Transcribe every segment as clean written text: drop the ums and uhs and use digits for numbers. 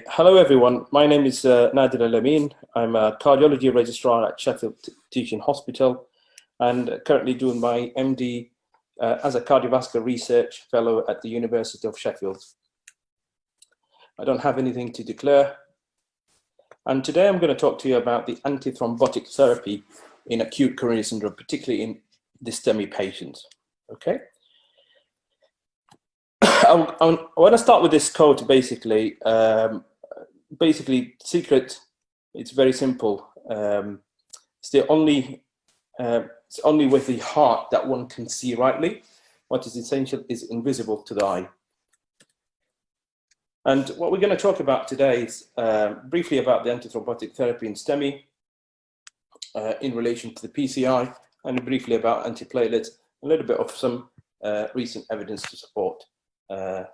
Hello everyone, my name is Nadir Elamin. I'm a cardiology registrar at Sheffield Teaching Hospital and currently doing my MD as a cardiovascular research fellow at the University of Sheffield. I don't have anything to declare, and today I'm going to talk to you about the anti-thrombotic therapy in acute coronary syndrome, particularly in the STEMI patients. Okay. I want to start with this quote. Basically, secret. It's very simple. It's only with the heart that one can see rightly. What is essential is invisible to the eye. And what we're going to talk about today is briefly about the antithrombotic therapy in STEMI in relation to the PCI, and briefly about antiplatelets, a little bit of some recent evidence to support our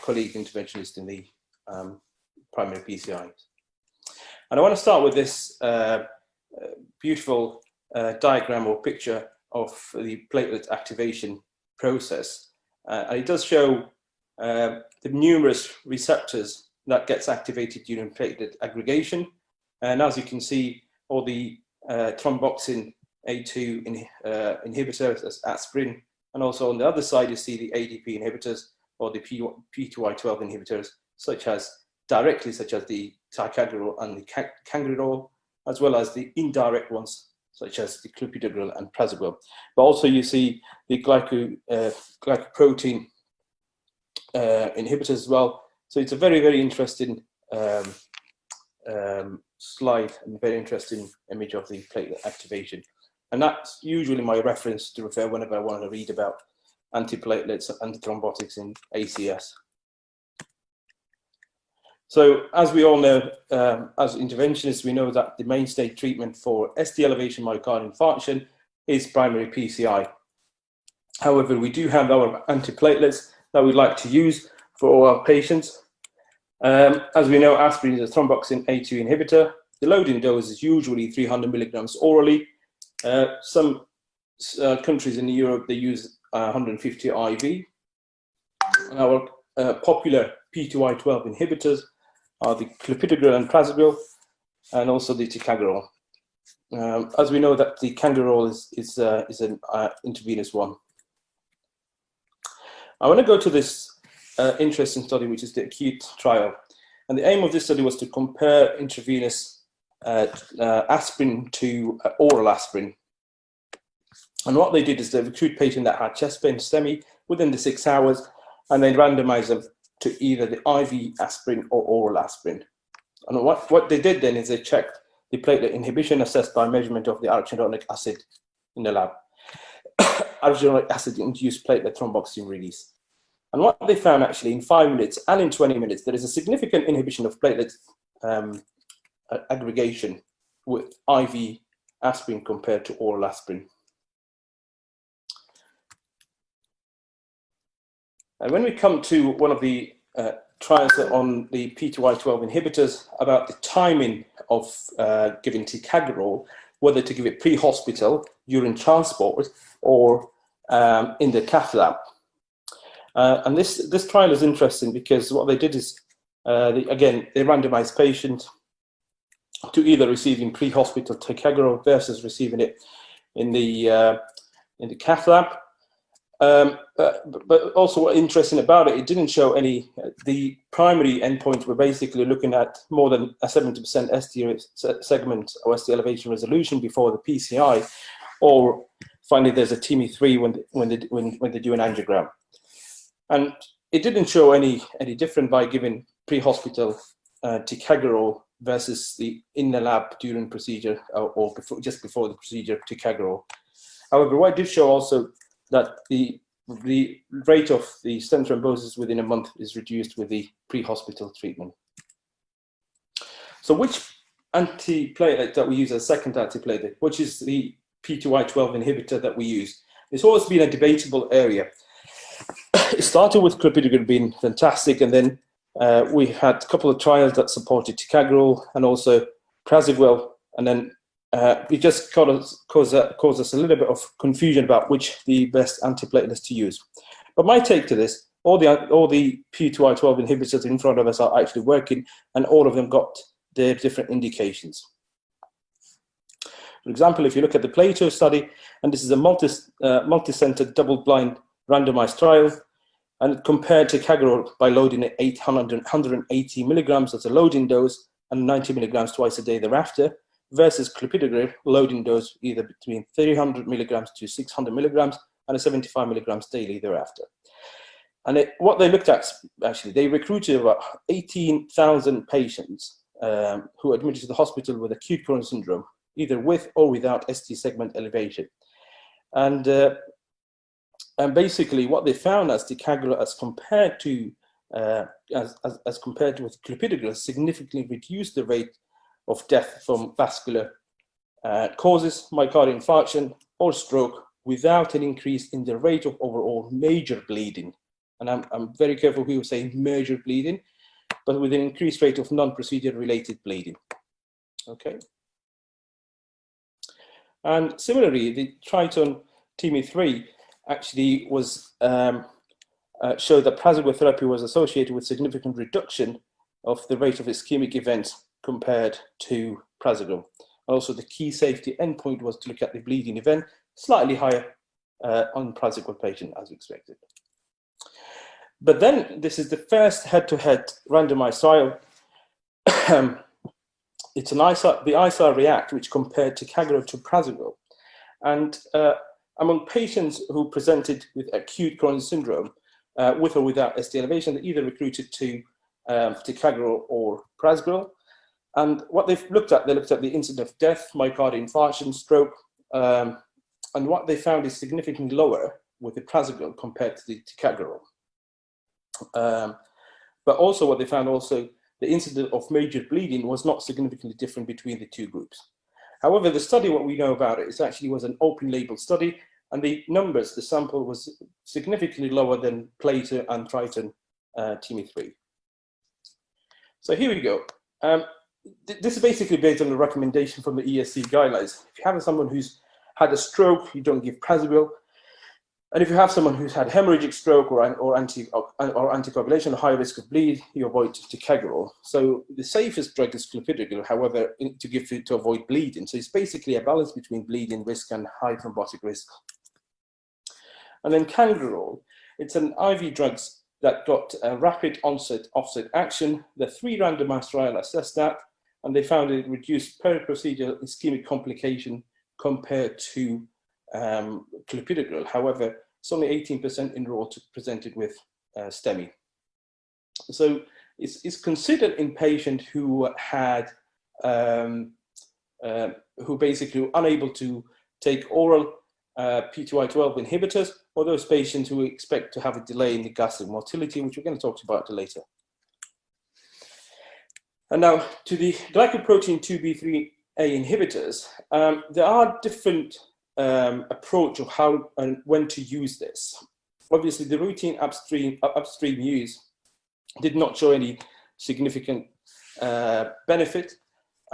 colleague interventionist in the primary PCIs. And I want to start with this beautiful diagram or picture of the platelet activation process. And it does show the numerous receptors that gets activated during platelet aggregation. And as you can see, all the thromboxane A2 inhibitors, as aspirin, and also on the other side, you see the ADP inhibitors or the P2Y12 inhibitors, such as the ticagrelor and the cangrelor, as well as the indirect ones, such as the clopidogrel and prasugrel. But also you see the glycoprotein inhibitors as well. So it's a very, very interesting slide and very interesting image of the platelet activation. And that's usually my reference to refer whenever I want to read about antiplatelets, antithrombotics in ACS. So as we all know, as interventionists, we know that the mainstay treatment for ST elevation myocardial infarction is primary PCI. However, we do have our antiplatelets that we'd like to use for all our patients. As we know, aspirin is a thromboxane A2 inhibitor. The loading dose is usually 300 milligrams orally. Some countries in Europe, they use 150 IV. And our popular P2Y12 inhibitors are the clopidogrel and prasugrel, and also the ticagrelor. As we know that the cangrelor is an intravenous one. I want to go to this interesting study, which is the Acute trial. And the aim of this study was to compare intravenous aspirin to oral aspirin. And what they did is they recruit patients that had chest pain STEMI within the 6 hours, and they randomized them to either the IV aspirin or oral aspirin. And what they did then is they checked the platelet inhibition assessed by measurement of the arachidonic acid in the lab. Arachidonic acid induced platelet thromboxane release. And what they found actually in 5 minutes and in 20 minutes, there is a significant inhibition of platelet aggregation with IV aspirin compared to oral aspirin. And when we come to one of the trials on the P2Y12 inhibitors about the timing of giving ticagrelor, whether to give it pre-hospital, during transport, or in the cath lab. And this trial is interesting because what they did is, they randomized patients to either receiving pre-hospital ticagrelor versus receiving it in the cath lab. But also what's interesting about it, it didn't show any, the primary endpoints were basically looking at more than a 70% ST segment or ST elevation resolution before the PCI, or finally there's a TIMI3 when they do an angiogram. And it didn't show any different by giving pre-hospital ticagrelor versus the in the lab during procedure or just before the procedure ticagrelor. However, what it did show also that the rate of the stent thrombosis within a month is reduced with the pre-hospital treatment. So which antiplatelet that we use as a second antiplatelet, which is the P2Y12 inhibitor that we use? It's always been a debatable area. It started with clopidogrel being fantastic, and then we had a couple of trials that supported ticagrelor and also prasugrel, and then it just caused us a little bit of confusion about which the best antiplatelets to use. But my take to this all the P2I12 inhibitors in front of us are actually working, and all of them got their different indications. For example, if you look at the PLATO study, and this is a multi-centered double-blind randomized trial, and compared to ticagrelor by loading at 180 milligrams as a loading dose and 90 milligrams twice a day thereafter, versus clopidogrel loading dose either between 300 milligrams to 600 milligrams and a 75 milligrams daily thereafter. And what they looked at, actually, they recruited about 18,000 patients who admitted to the hospital with acute coronary syndrome, either with or without ST segment elevation. And basically what they found as ticagrelor as compared to with clopidogrel significantly reduced the rate of death from vascular causes, myocardial infarction or stroke, without an increase in the rate of overall major bleeding. And I'm very careful who say major bleeding, but with an increased rate of non-procedure related bleeding. Okay. And similarly, the TRITON TIMI-3 actually was showed that prasugrel therapy was associated with significant reduction of the rate of ischemic events compared to prasugrel. Also, the key safety endpoint was to look at the bleeding event, slightly higher on prasugrel patient as expected. But then this is the first head-to-head randomized trial. It's the ISARA React, which compared ticagrelor to prasugrel. And among patients who presented with acute coronary syndrome, with or without ST elevation, they either recruited to ticagrelor or prasugrel. And what they looked at the incidence of death, myocardial infarction, stroke, and what they found is significantly lower with the prasugrel compared to the ticagrelor. But also what they found the incidence of major bleeding was not significantly different between the two groups. However, the study, what we know about it, is actually was an open label study, and the numbers, the sample was significantly lower than PLATO and TRITON TIMI-3. So here we go. This is basically based on the recommendation from the ESC guidelines. If you have someone who's had a stroke, you don't give prasugrel. And if you have someone who's had hemorrhagic stroke or anticoagulation, high risk of bleed, you avoid ticagrelor. So the safest drug is clopidogrel, however, to give to avoid bleeding. So it's basically a balance between bleeding risk and high thrombotic risk. And then cangrelor, it's an IV drugs that got a rapid onset offset action. The 3 randomized trial assessed that, and they found it reduced peri-procedural ischemic complication compared to clopidogrel. However, it's only 18% enrolled presented with STEMI. So it's considered in patients who had who basically were unable to take oral P2I12 inhibitors, or those patients who expect to have a delay in the gastric motility, which we're going to talk about later. And now to the glycoprotein 2B3A inhibitors, there are different approach of how and when to use this. Obviously, the routine upstream use did not show any significant benefit,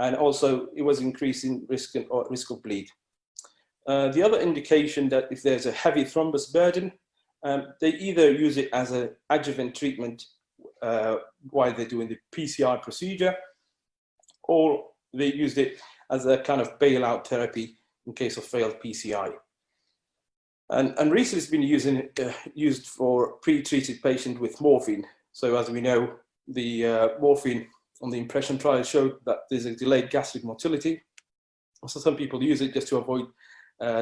and also it was increasing risk of bleed. The other indication that if there's a heavy thrombus burden, they either use it as an adjuvant treatment while they're doing the PCI procedure, or they used it as a kind of bailout therapy in case of failed PCI. And recently it's been used for pre-treated patients with morphine. So as we know, the morphine on the impression trial showed that there's a delayed gastric motility. So some people use it just to avoid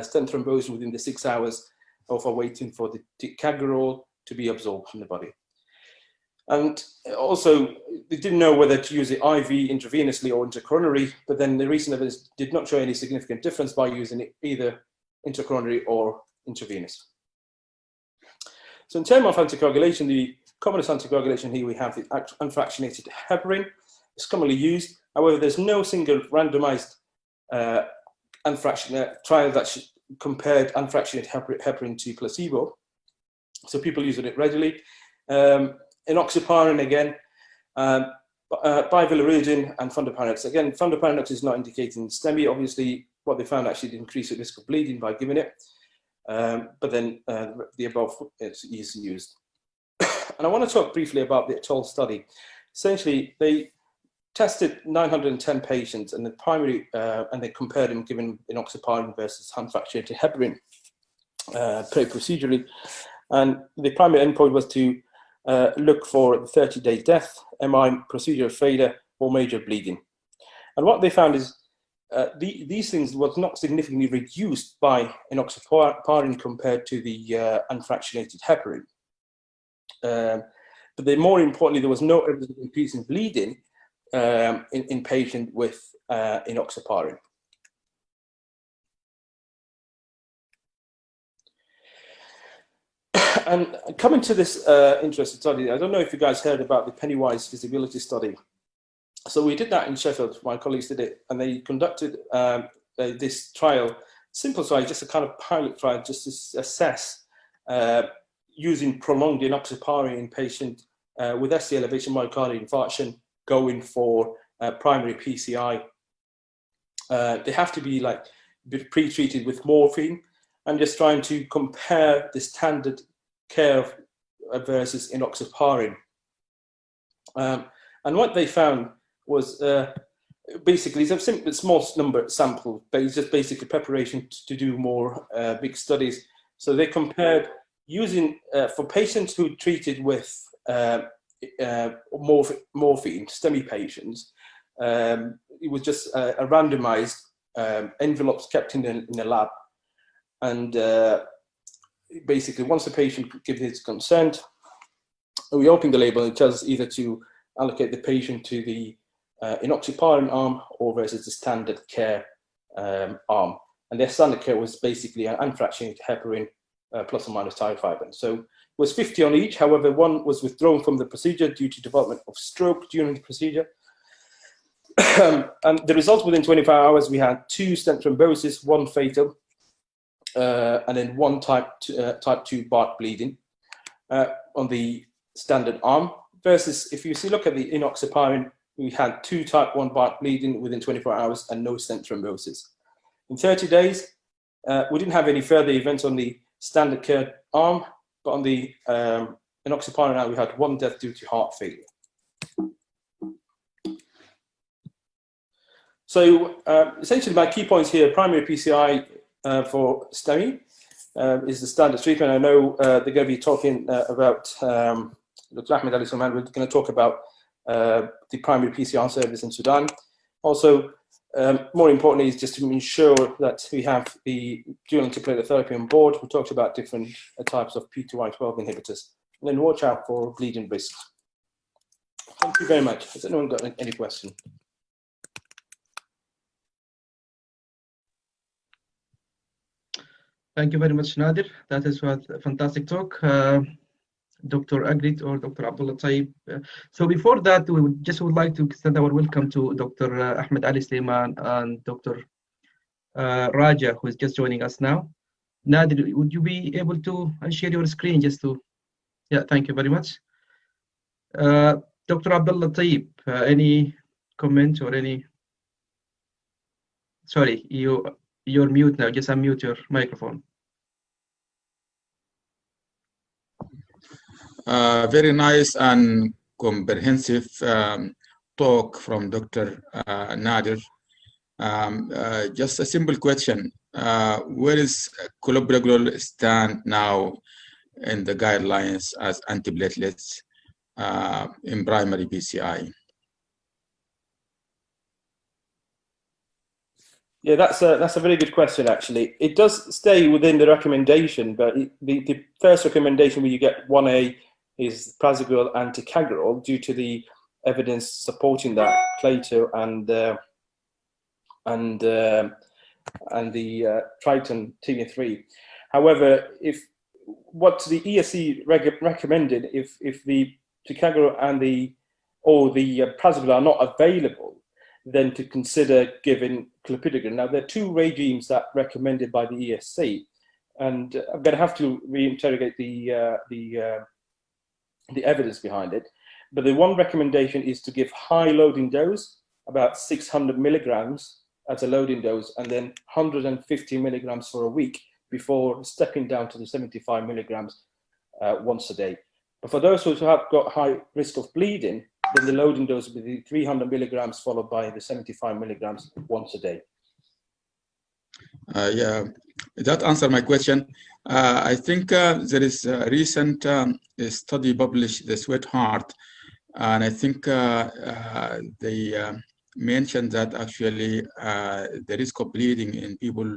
stent thrombosis within the 6 hours of waiting for the ticagrelor to be absorbed from the body. And also, they didn't know whether to use it IV, intravenously, or intracoronary, but then the recent evidence did not show any significant difference by using it either intracoronary or intravenous. So in terms of anticoagulation, the commonest anticoagulation here we have the unfractionated heparin. It's commonly used. However, there's no single randomized trial that compared unfractionated heparin to placebo. So people use it readily. Inoxaparin again, bivalirudin and fondaparinux. Again, fondaparinux is not indicated in STEMI. Obviously, what they found actually did increase the risk of bleeding by giving it, but then the above is used. And I want to talk briefly about the ATOLl study. Essentially, they tested 910 patients, and the primary, and they compared them given Inoxaparin versus unfractionated heparin procedurally. And the primary endpoint was to look for 30-day death, MI, procedural failure, or major bleeding. And what they found is these things was not significantly reduced by Inoxaparin compared to the unfractionated heparin. But then more importantly, there was no evidence of increase in bleeding in patient with Inoxaparin. And coming to this interesting study, I don't know if you guys heard about the PENNYWISE feasibility study. So we did that in Sheffield, my colleagues did it, and they conducted this trial, simple trial, just a kind of pilot trial, just to assess using prolonged Inoxaparin in patients with ST elevation myocardial infarction going for primary PCI. They have to be like pre-treated with morphine, and just trying to compare the standard care versus Inoxaparin. And what they found was basically it's a small number sample, but it's just basically preparation to do more big studies. So they compared using for patients who treated with morphine, STEMI patients. It was just a randomized envelopes kept in the lab, and basically once the patient gives his consent, we open the label and it tells us either to allocate the patient to the Inoxaparin arm or versus the standard care arm. And their standard care was basically an unfractionated heparin plus or minus tirofiban. So it was 50 on each. However, one was withdrawn from the procedure due to development of stroke during the procedure. And the results within 24 hours, we had 2 stent thrombosis, 1 fatal, and then 1 type 2 BART bleeding on the standard arm. Versus if you look at the Inoxaparin, we had 2 type 1 BART bleeding within 24 hours and no stent thrombosis. In 30 days, we didn't have any further events on the standard care arm, but on the Inoxaparin arm, we had 1 death due to heart failure. So essentially my key points here, primary PCI for STEMI is the standard treatment. I know they're going to be talking about, Dr. Ahmed Ali Suliman, we're going to talk about the primary PCR service in Sudan. Also, more importantly, is just to ensure that we have the dual antiplatelet therapy on board. We talked about different types of P2Y12 inhibitors. And then watch out for bleeding risks. Thank you very much. Has anyone got any question? Thank you very much, Nadir. That is a fantastic talk. Dr. Egred or Dr. Abdallah. So before that, we would like to extend our welcome to Dr. Ahmed Ali Suliman and Dr. Raja, who is just joining us now. Nadir, would you be able to share your screen just to, yeah, thank you very much. Dr. Abdallah, any comment or any, sorry, you're mute now, just unmute your microphone. Very nice and comprehensive talk from Dr. Nadir. Just a simple question. Where is clopidogrel stand now in the guidelines as antiplatelets in primary PCI? Yeah, that's a very good question, actually. It does stay within the recommendation, but the first recommendation where you get 1A is prasugrel anticoagulation due to the evidence supporting that PLATO and the TRITON TR3. However, what the ESC recommended, if the ticagrelor and the prasugrel are not available, then to consider giving clopidogrel. Now, there are 2 regimes that recommended by the ESC, and I'm going to have to reinterrogate the evidence behind it. But the one recommendation is to give high loading dose, about 600 milligrams as a loading dose, and then 150 milligrams for a week before stepping down to the 75 milligrams once a day. But for those who have got high risk of bleeding, then the loading dose will be 300 milligrams followed by the 75 milligrams once a day. Yeah, that answered my question. I think there is a recent study published, the Sweat Heart, and I think they mentioned that actually the risk of bleeding in people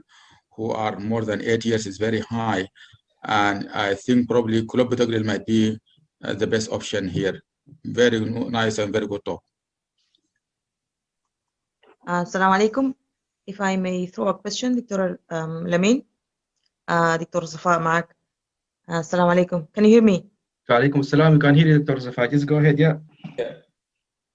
who are more than 8 years is very high. And I think probably clopidogrel might be the best option here. Very nice and very good talk. Assalamu alaikum. If I may throw a question, Dr. Elamin, Dr. Safa معك. Assalamu alaikum. Can you hear me? Alaikum salam. You can hear you, Dr. Safa. Just go ahead. Yeah.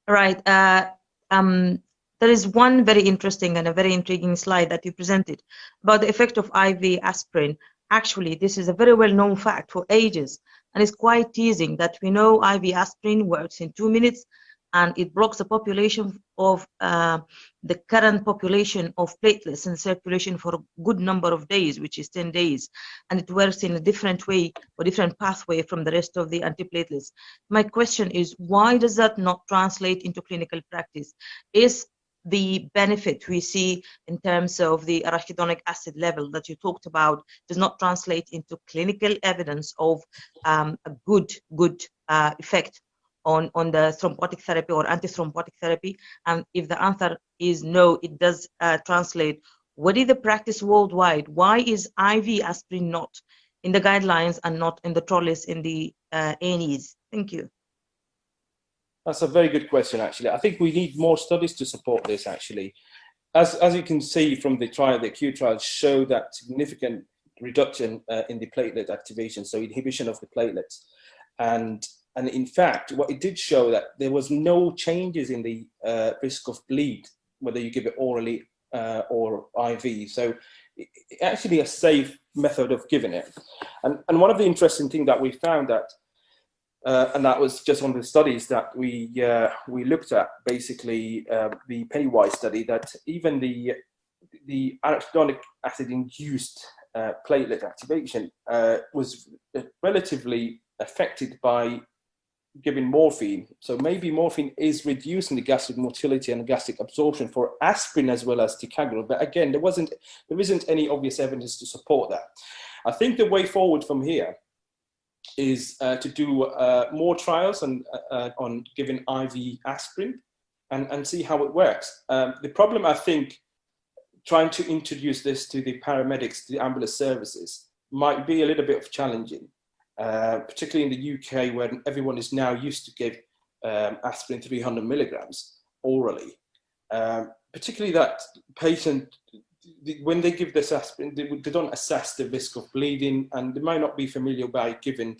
All right. There is one very interesting and a very intriguing slide that you presented about the effect of IV aspirin. Actually, this is a very well-known fact for ages, and it's quite teasing that we know IV aspirin works in 2 minutes, and it blocks the population of the current population of platelets in circulation for a good number of days, which is 10 days. And it works in a different way or different pathway from the rest of the antiplatelets. My question is, why does that not translate into clinical practice? Is the benefit we see in terms of the arachidonic acid level that you talked about does not translate into clinical evidence of a good effect on the thrombotic therapy or anti-thrombotic therapy? And if the answer is no, it does translate. What is the practice worldwide? Why is IV aspirin not in the guidelines and not in the trolleys in the A&Es? Thank you. That's a very good question, actually. I think we need more studies to support this, actually. As you can see from the trial, the Acute trial show that significant reduction in the platelet activation, so inhibition of the platelets. And in fact, what it did show that there was no changes in the risk of bleed, whether you give it orally or IV. So it's actually a safe method of giving it. And one of the interesting things that we found that, and that was just one of the studies that we looked at, basically the PENNYWISE study, that even the arachidonic acid-induced platelet activation was relatively affected by giving morphine. So maybe morphine is reducing the gastric motility and gastric absorption for aspirin as well as ticagrelor. But again, there isn't any obvious evidence to support that. I think the way forward from here is to do more trials on giving IV aspirin and see how it works. The problem, I think, trying to introduce this to the paramedics, the ambulance services, might be a little bit challenging. Particularly in the UK, where everyone is now used to give aspirin 300 milligrams orally. Particularly that patient, when they give this aspirin, they don't assess the risk of bleeding, and they might not be familiar by giving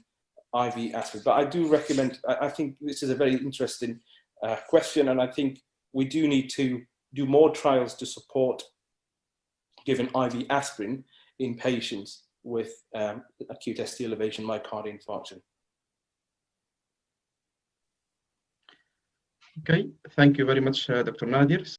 IV aspirin. But I do recommend, I think this is a very interesting question, and I think we do need to do more trials to support giving IV aspirin in patients with acute ST elevation myocardial infarction. Okay, thank you very much, Dr. Nadir.